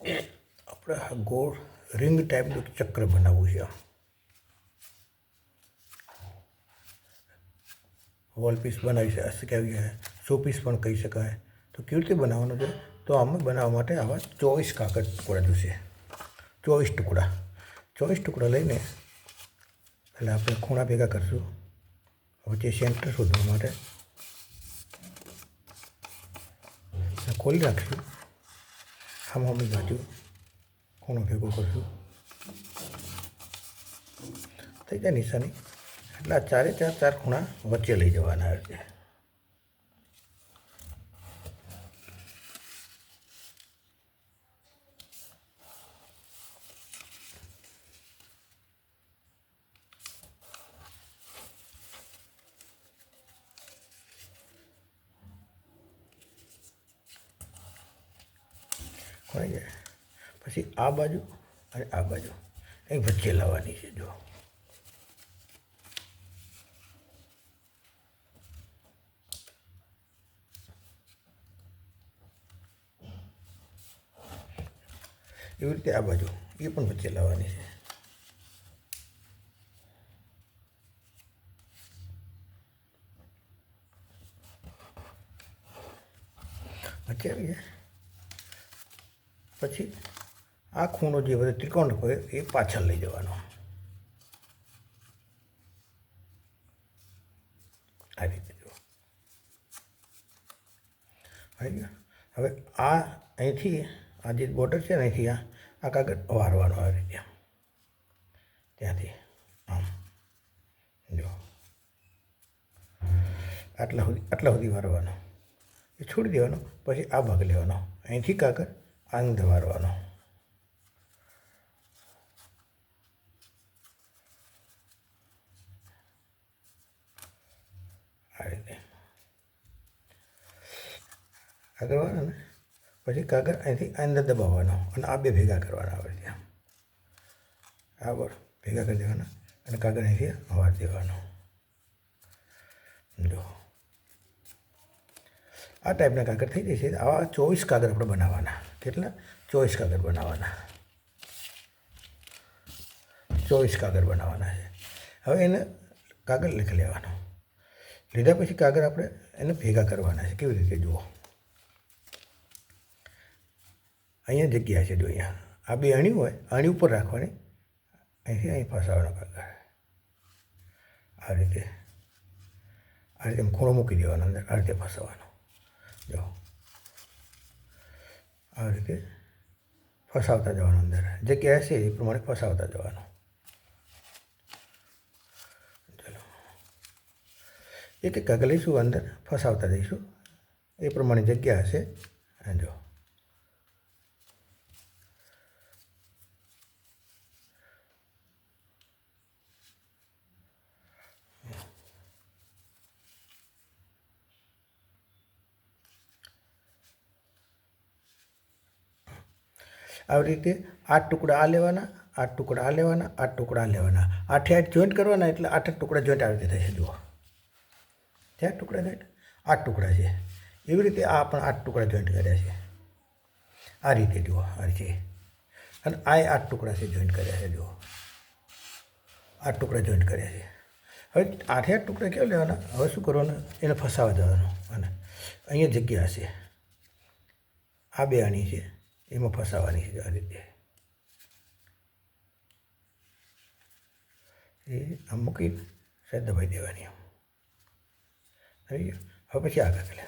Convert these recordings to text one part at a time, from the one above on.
આપણે ગોળ રિંગ ટાઈપનું ચક્ર બનાવવું છે. વોલ પીસ બનાવી શકાય, શો પીસ પણ કહી શકાય. તો કેવી રીતે બનાવવાનું છે? તો આમાં બનાવવા માટે આવા 24 કાગળ ટુકડા જોશે. 24 ટુકડા લઈને પહેલાં આપણે ખૂણા ભેગા કરશું. વચ્ચે સેન્ટર શોધવા માટે ખોલી રાખશું. આમ બાજુ ખૂણો ભેગો કરશું. થઈ જાય નિશાની એટલે ચારે ચાર ખૂણા વચ્ચે લઈ જવાના છે. ખોઈ જાય પછી આ બાજુ અને આ બાજુ એ વચ્ચે લાવવાની છે. જો એવી રીતે આ બાજુ એ પણ વચ્ચે લાવવાની છે. વચ્ચે આવી જાય પછી આ ખૂણો જે બધો ત્રિકોણ હોય એ પાછળ લઈ જવાનો. આ રીતે જો આવી ગયો. હવે આ અહીંથી આ જે બોર્ડર છે ને અહીંથી આ કાગળ વારવાનો આવી રીતે ત્યાંથી આમ જો આટલા સુધી વારવાનો. એ છોડી દેવાનો. પછી આ ભાગ લેવાનો. અહીંથી કાગળ આ અંદર વારવાનો. આ રીતે આગળ વાળો ને પછી કાગળ અહીંથી અંદર દબાવવાનો અને આ બે ભેગા કરવાના આવે ત્યાં આ ભેગા કરી દેવાના અને કાગળ અહીંથી વાર દેવાનો. જો આ ટાઈપના કાગળ થઈ જશે. આવા 24 કાગળ આપણે બનાવવાના. કેટલા? 24 કાગળ બનાવવાના. 24 કાગળ બનાવવાના છે. હવે એને કાગળ લખી લેવાનો. લીધા પછી કાગળ આપણે એને ભેગા કરવાના છે. કેવી રીતે જુઓ, અહીંયા જગ્યા છે. જો અહીંયા આ બે અણી હોય, અણી ઉપર રાખવાની, અહીંથી અહીં ફસાવાનો કાગળ આ રીતે ખૂણો મૂકી દેવાનો અંદર. આ રીતે ફસાવાનો. જો આ રીતે ફસાવતા જવાનું. અંદર જગ્યા હશે એ પ્રમાણે ફસાવતા જવાનું. ચલો એક કાગળ લઈશું, અંદર ફસાવતા જઈશું. એ પ્રમાણે જગ્યા હશે. જો આવી રીતે 8 ટુકડા આ લેવાના, 8 ટુકડા આ લેવાના, 8 ટુકડા આ લેવાના. 8 જોઈન્ટ કરવાના એટલે 8 ટુકડા જોઈન્ટ આવી રીતે થશે. જુઓ ત્યાં ટુકડા જોઈન્ટ 8 ટુકડા છે. એવી રીતે આ પણ 8 ટુકડા જોઈન્ટ કર્યા છે. આ રીતે જુઓ આ રીતે. અને આ 8 ટુકડા છે જોઈન્ટ કર્યા છે. જુઓ 8 ટુકડા જોઈન્ટ કર્યા છે. હવે 8 ટુકડા કેવા લેવાના? હવે શું કરવાનું? એને ફસાવા જવાનું. અને અહીંયા જગ્યા હશે. આ બે આણી છે એમાં ફસાવાની છે. આ રીતે એ આમ મૂકી સાઈડ દબાઈ દેવાની. આવી ગયું. હવે પછી આગળ લે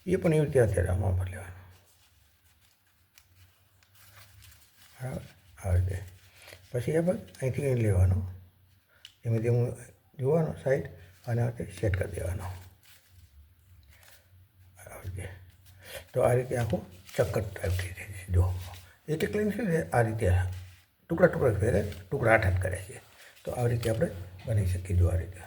એ પણ એવી રીતે અત્યારે આમાં પર લેવાનું. બરાબર આવી રીતે. પછી એ બાદ અહીંથી અહીં લેવાનો. ધીમે ધીમે જોવાનો સાઈડ અને આ રીતે સેટ કરી દેવાનો. આવી રીતે. તો આ રીતે આખું ચક્કર ટાઈપ થઈ જાય છે. જો એક લાઈન છે ને આ રીતે ટુકડા ફેરે ટુકડા 8 કરે છે. તો આવી રીતે આપણે બનાવી શકીએ. જો આ રીતે